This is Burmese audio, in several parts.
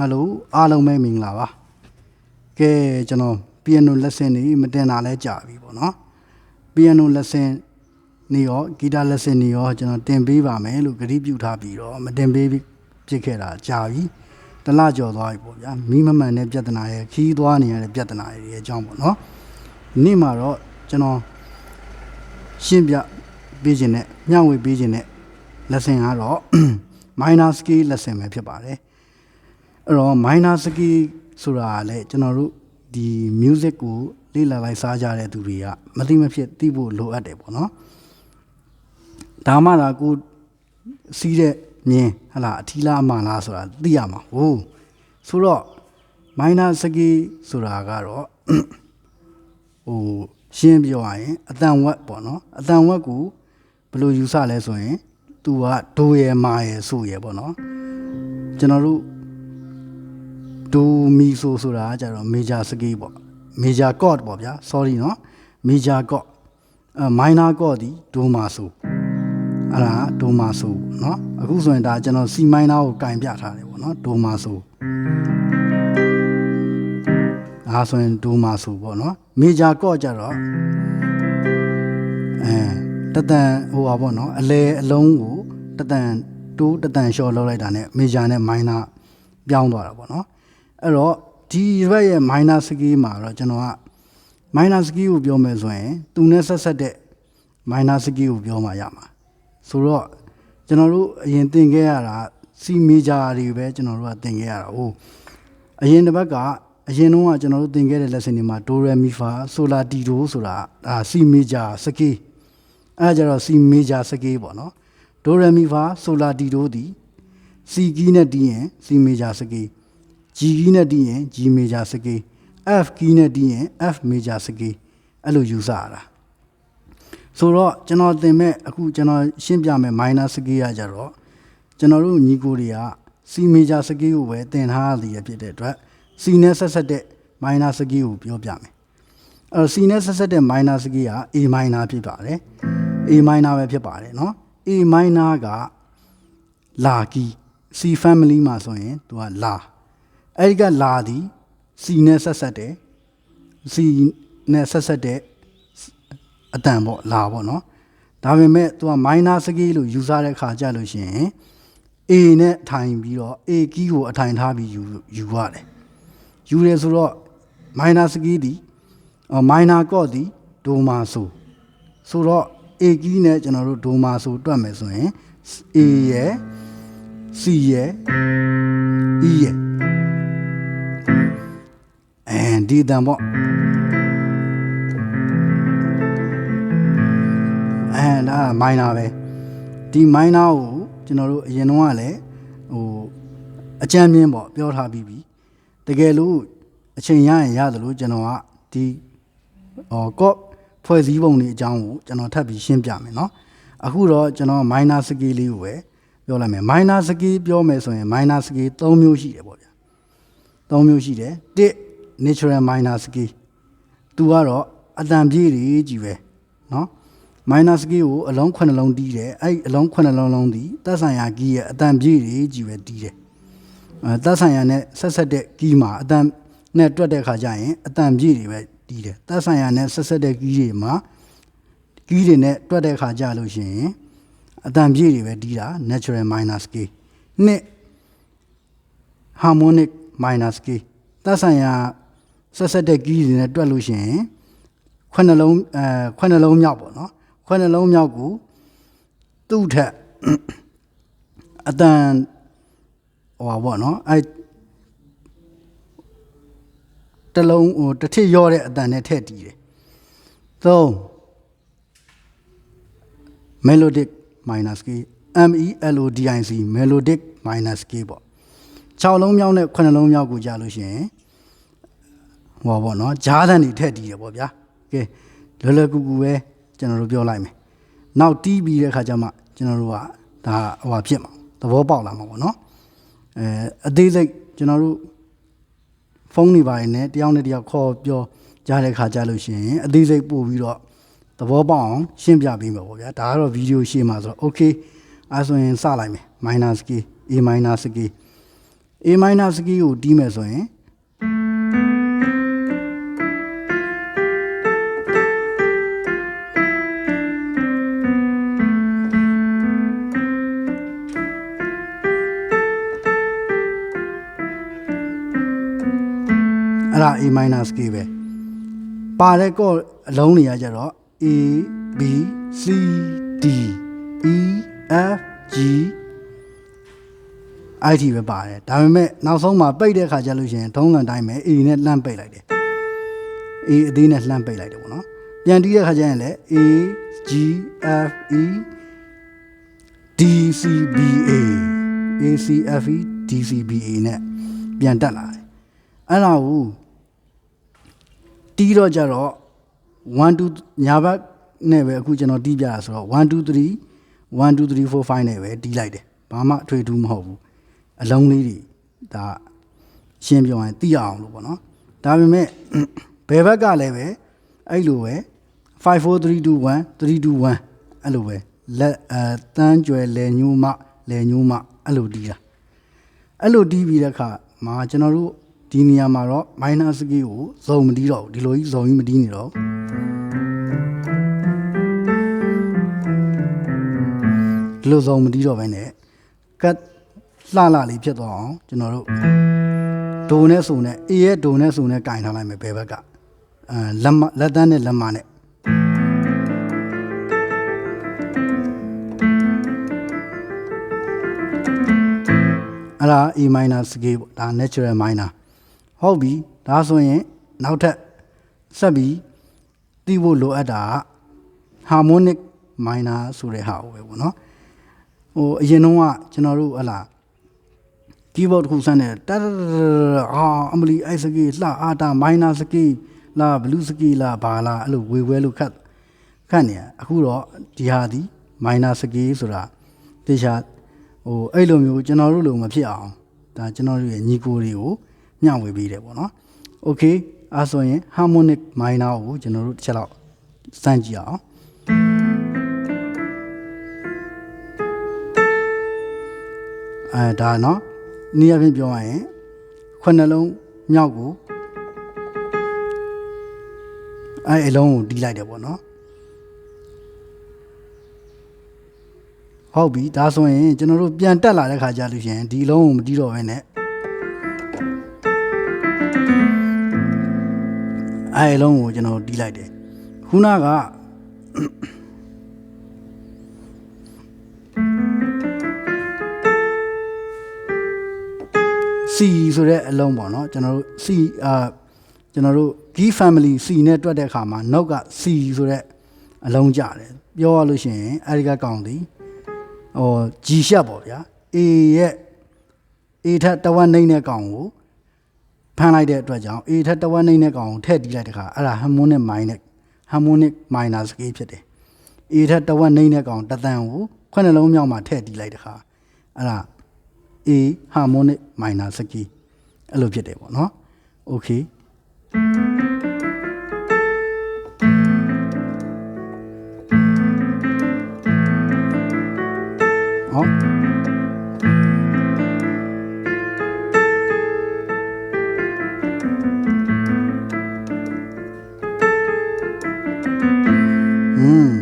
Hello, alo me minglava. Ke jano piano lesson ni matena le javi bono. Piano lesson ni yo, guitar lesson ni yo, jano tembe va me lu grip utabi ro, matembe pikera javi. The large of the ipo, ya, Mima ne Jatana, key dwani and Jatana, jump no. Nimaro, jano Shimbia Bijinet, Yawi Bijinet, lesson aro, minor ski lesson me pibare. Minor ski surale, general, the music go, Lila like Saja to be a Matima Tibu low at the no. Tamara good see the me, hala, Tila Manasura, Diama, oh, Suro, minor sagi suragaro, oh, Shimbio, a damn what bono, a damn what go, blue you saw less way, to what do ye my so ye bono. General do me so suraja, major sagi, major god bobia, sorry no, major god, a minor godi, do maso. Ala, do maso, no, a goose and that general see minor kind piata, no, do maso. Also in do maso, no, major godjaro. Tatan who are one, a lay alone, tatan two tatan show low like that, major and minor beyond what, no. A T way minor ski mara, genoa. Minor ski will be on my way, to necessity minor ski will be on my yama. So, general, yen think era, see major river, general thing era. Oh, a yen the baga, a genoa general thing get a lesson in my do re mi fa, sola di do sola, see major saki. Ajara see major saki bono. Do re mi fa, sola di do di. See gina dien, see major saki. G gina dien, G major saki. F gina dien, F major saki. Allo usara. So, general they met a good general Shimpiame minor sagi ajaro. General Niguria, see major sagi away, then hardly a bit right. See necessity minor sagi ubiame. Or see necessity minor sagia, E minor pipare, E minor pipare, no? E minor ga laki, see family mason to a la. Elga ladi, see necessity, see necessity. A tambo lavo no. Dave met to a minor sagilo, usare carjalushin. A net time below, a gigo a time happy you are. You resort minor sagidi or minor godi, domaso. So, a ginet general domaso dramason, a ye, see ye, e. And did them what? And minor the minor, general, Yenuale, oh, a champion, pure habibi. The gelu, a chenya and yadalu, genoa, the or got poesy only jangu, general tabi shimpiame, no? A huro, general minor sagi liwe, Yolame, minor sagi, pure mason, minor sagi, tomushi, tomushi, de natural minor sagi. Tuaro, Adam Jiri, jive, no? Minus give a long quan along deed, I along quan along the, that's I gear, a damn jiri, jive deed. That's I net, Sassade Gima, a damn net Dwadaja, a damn jiri deed. That's I net Sassade Gima, Giri net Dwadaja Lucien, a damn jiri deed, natural minus key. Net harmonic minus key. That's I Sassade Giri net Dwalucien, quan alone yabo, no? When a long yagu, do Thet, a dan or what no, I the long or the tea yore than a teddy. So melodic minus key, melodic, melodic minus keyboard. Chow long yawn at Quanalong yagu jalushin. What no, Jardan teddy, Bobia. Okay, Lulagu. General Bio like me. Now TB Kajama, General or Pima, the Wobala, no? A day like General Phony by net, the only call your Jale Kajalushin, a day like Boviro, the Wobong, Shimbia Bimo, the video she must okay, as in Salame, minus key, E minus key, A minor scale ကိုတီးမယ်ဆိုရင်အဲ့ဒါ A minor scale ပဲပါတဲ့ကော့အလုံးတွေကကြတော့ A B C D E F G IT ပဲပါတယ်ဒါပေမဲ့နောက်ဆုံးမှာပိတ်တဲ့ခါကျလို့ရှိရင်ထုံးစံတိုင်းပဲ A နဲ့လှမ်းပိတ်လိုက်တယ် A အသေးနဲ့လှမ်းပိတ်လိုက်တယ်ပေါ့နော်ပြန်တီးတဲ့ခါကျရင်လည်း A G F E D C B A A C F E D C B A နဲ့ပြန်တက်လာတယ်အဲ့ဒါကိုတီးတော့ကြတော့1 2ညာဘက်နဲ့ပဲအခုကျွန်တော်တီးပြတာဆိုတော့1 2 3 1 2 3 4 5နဲ့ပဲတီးလိုက်တယ်ဘာမှထွေထူးမဟုတ်ဘူးအလုံးလေးတွေဒါရှင်းပြောရင်သိရအောင်လို့ပေါ့နော်ဒါပေမဲ့ဘယ်ဘက်ကလည်းပဲအဲ့လိုပဲ5 4 3 2 1 3 2 1အဲ့လိုပဲလက်တန်းကျွယ်လဲညိုးမအဲ့လိုတီးတာအဲ့လိုတီးပြီးတဲ့အခါမှာကျွန်တော်တို့ဒီနေရာမှာတော့ minor scale ကိုဇုံမတီးတော့ဘူးဒီလိုကြီးဇုံကြီးမတီးနေတော့ဒီလိုဇုံမတီးတော့ဘဲနဲ့ကတ်လှလေးဖြစ်သွားအောင်ကျွန်တော်တို့ဒိုနဲ့ဆိုနဲ့ A ရဲ့ဒိုနဲ့ဆိုနဲ့ကင်ထားလိုက်မယ်ဘယ်ဘက်ကလက်တန်းနဲ့လက်မနဲ့အဲ့ဒါ A minor scale ပေါ့ဒါ natural minor ဟုတ်ပြီဒါဆိုရင်နောက်ထပ်ဆက်ပြီးသိဖို့လိုအပ်တာ harmonic minor ဆိုတဲ့ဟာပဲပေါ့နော်ဟိုအရင်တုန်းကကျွန်တော်တို့ဟလာ keyboard တစ်ခုစမ်းတယ်အမလီအိုက်စကီလှအာတာ minor စကီလာဘလူးစကီလာဘာလာအဲ့လိုဝေဝဲလို့ခတ်နေအခုတော့ဒီဟာဒီ minor စကီဆိုတာတခြားဟိုအဲ့လိုမျိုးကျွန်တော်တို့လိုမဖြစ်အောင်ဒါကျွန်တော်တို့ရဲ့ညီကိုတွေကိုမျှဝေပေးတယ်ပေါ့နော် okay အဲ့ဆိုရင် harmonic minor ကိုကျွန်တော်တို့တစ်ချက်လောက်စမ်းကြည့်အောင်ဒါနော်နေ့အပြင်ပြောရရင်ခုနှလုံးမြောက်ကိုအလုံးကိုတီးလိုက်တယ်ပေါ့နော်ဟုတ်ပြီဒါဆိုရင်ကျွန်တော်တို့ပြန်တက်လာတဲ့ခါကျလို့ရှိရင်ဒီအလုံးကိုမတီးတော့ဘဲနဲ့အလုံးကိုကျွန်တော်တီးလိုက်တယ်ခုနကC ဆိုတဲ့အလုံးပေါ့နော်ကျွန်တော်တို့ C ကျွန်တော်တို့ key family C နဲ့တွက်တဲ့အခါမှာနောက်က C ဆိုတဲ့အလုံးကြတယ်ပြောရလို့ရှိရင်အဲဒီကကောင်ဒီဟို G ရှပ်ပေါ့ဗျာ A ရဲ့ A ထက်တဝက်နှိမ့်တဲ့ကောင်ကိုဖမ်းလိုက်တဲ့အတွက်ကြောင့် A ထက်တဝက်နှိမ့်တဲ့ကောင်ကိုထည့်တီးလိုက်တဲ့ခါအဲ့ဒါ harmonic minor scale ဖြစ်တယ် A ထက်တဝက်နှိမ့်တဲ့ကောင်တသန်ကိုခုနှလုံးမြောက်မှာထည့်တီးလိုက်တဲ့ခါအဲ့ဒါ A harmonic minor scale အဲ့လိုဖြစ်တယ်ပေါ့နော် okay ဟော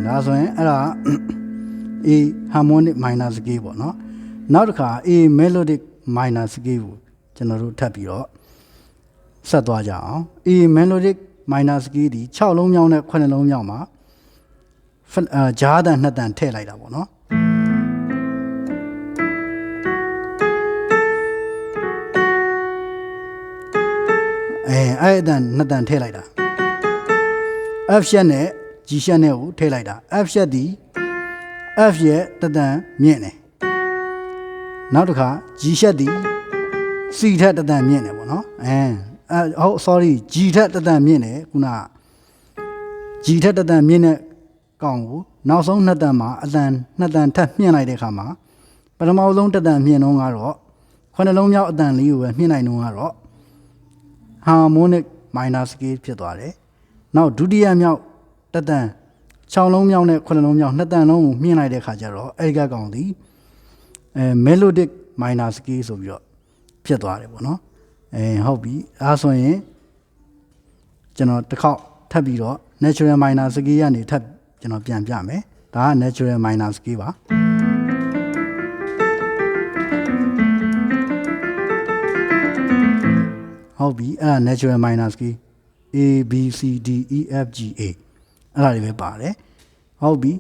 ဒါဆိုရင်အဲ့ဒါ A harmonic minor scale ပေါ့နော်နောက်တစ်ခါ A melodic minor scale ကိုကျွန်တော်တို့ထပ်ပြီးတော့ဆက်သွားကြအောင် A melodic minor scale ဒီ6လုံးမြောက်နဲ့9လုံးမြောက်မှာဂျားတန်2တန်ထည့်လိုက်တာပေါ့နော်အဲ့တန်2တန်ထည့်လိုက်တာ F ရှက်နဲ့ G ရှက်နဲ့ကိုထည့်လိုက်တာ F ရှက်ဒီ F ရဲ့တတန်မြင့်တယ်နောက်တစ်ခါ G ရှက်ဒီ C ထက်တတန်မြင့်တယ်ပေါ့နော်ဟုတ် sorry G ထက်တတန်မြင့်တယ်ခုန G ထက်တတန်မြင့်တဲ့ကောင်ကိုနောက်ဆုံး2တန်မှာအတန်2တန်ထပ်မြင့်လိုက်တဲ့အခါမှာပထမဆုံးတတန်မြင့်တော့ကတော့ခုနှလုံးမြောက်အတန်လေးကိုပဲမြင့်လိုက်တော့ကတော့ harmonic minor scale ဖြစ်သွားတယ်နောက်ဒုတိယမြောက်တတန်6လုံးမြောက်နဲ့9လုံးမြောက်2တန်လုံးကိုမြင့်လိုက်တဲ့အခါကျတော့အဲဒီကကောင်ဒီmelodic minor scale ဆိုပြီးတော့ ဖြစ်သွားတယ်ပေါ့နော်ဟုတ်ပြီဒါဆိုရင်ကျွန်တော်တစ်ခေါက်ထပ်ပြီးတော့ natural minor scale ကနေထပ်ကျွန်တော်ပြန်ပြမယ်ဒါက natural minor scale ပါဟုတ်ပြီအဲ့ဒါ natural minor scale A B C D E F G A အဲ့ဒါတွေပဲပါတယ်ဟုတ်ပြီ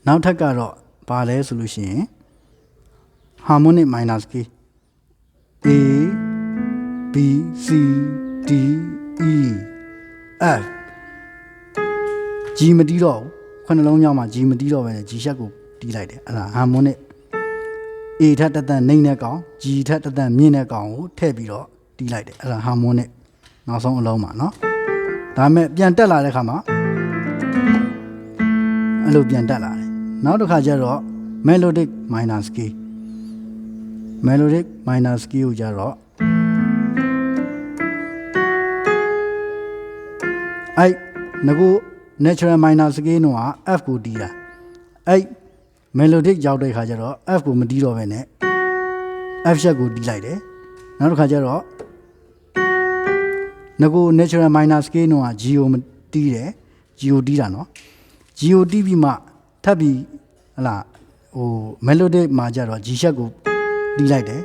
နောက်ထပ်ကတော့ဘာလဲဆိုလို့ရှိရင် harmonic minor scale A B C D E F G မတီးတော့ဘူးခုနှလုံးမြောက်မှာ G မတီးတော့ပဲ G ရှက်ကိုတီးလိုက်တယ်အဲ့ဒါ harmonic A ထက်တက်နှိမ့်တဲ့ကောင် G ထက်တက်မြင့်တဲ့ကောင်ကိုထည့်ပြီးတော့တီးလိုက်တယ်အဲ့ဒါ harmonic နောက်ဆုံးအလုံးပါเนาะဒါပေမဲ့ပြန်တက်လာတဲ့ခါမှာအဲ့လိုပြန်တက်လာတယ်နောက်တစ်ခါကျတော့ melodic minor scale ကိုကျတော့အဲ့ငကို natural minor scale တော့ F ကိုတီးတာအဲ့ melodic ရောက်တဲ့ခါကျတော့ F ကိုမတီးတော့ပဲနဲ့ F ရှက်ကိုတီးလိုက်တယ်နောက်တစ်ခါကျတော့ငကို natural minor scale တော့ G ကိုမတီးတယ် G ကိုတီးတာเนาะ G ကိုတီးပြီးမှထပ်ပြီးဟလာဟို melodic မှာကျတော့ G ရှက်ကိုတီးလိုက်တယ်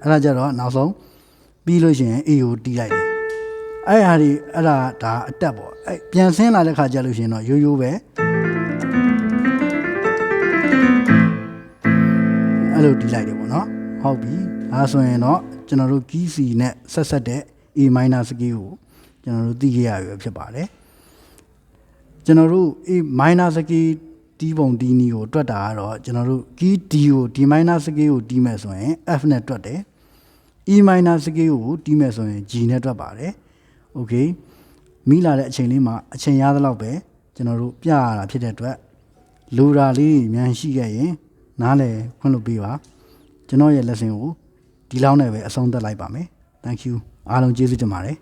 အဲ့ဒါကျတော့နောက်ဆုံးပြီးလို့ရှိရင် A ကိုတီးလိုက်တယ်အဲ့ဟာဒီအဲ့ဒါအတက်ပေါ့အဲ့ပြန်ဆင်းလာတဲ့ခါကျလို့ရှိရင်တော့ရိုးရိုးပဲအဲ့လိုတီးလိုက်တယ်ပေါ့နော်ဟုတ်ပြီဒါဆိုရင်တော့ကျွန်တော်တို့ key C နဲ့ဆက်တဲ့ A minor scale ကိုကျွန်တော်တို့သိခဲ့ရပြီဖြစ်ပါတယ်ကျွန်တော်တို့ A minor scale တီးပုံတီးနည်းကိုတွက်တာကတော့ကျွန်တော်တို့ key D ကို D minor scale ကိုတီးမယ်ဆိုရင် F နဲ့တွက်တယ် E minor scale ကိုတီးမယ်ဆိုရင် G နဲ့တွက်ပါတယ်โอเคမိလာတဲ့အချိန်လေးမှာအချိန်ရသလောက်ပဲကျွန်တော်တို့ပြရတာဖြစ်တဲ့အတွက်လိုတာလေးမြန်ရှိခဲ့ရင်နားလည်ခွင့်လုပ်ပေးပါကျွန်တော်ရဲ့ lesson ကိုဒီလောက်နဲ့ပဲအဆုံးသတ်လိုက်ပါမယ် thank you အားလုံးကျေးဇူးတင်ပါတယ်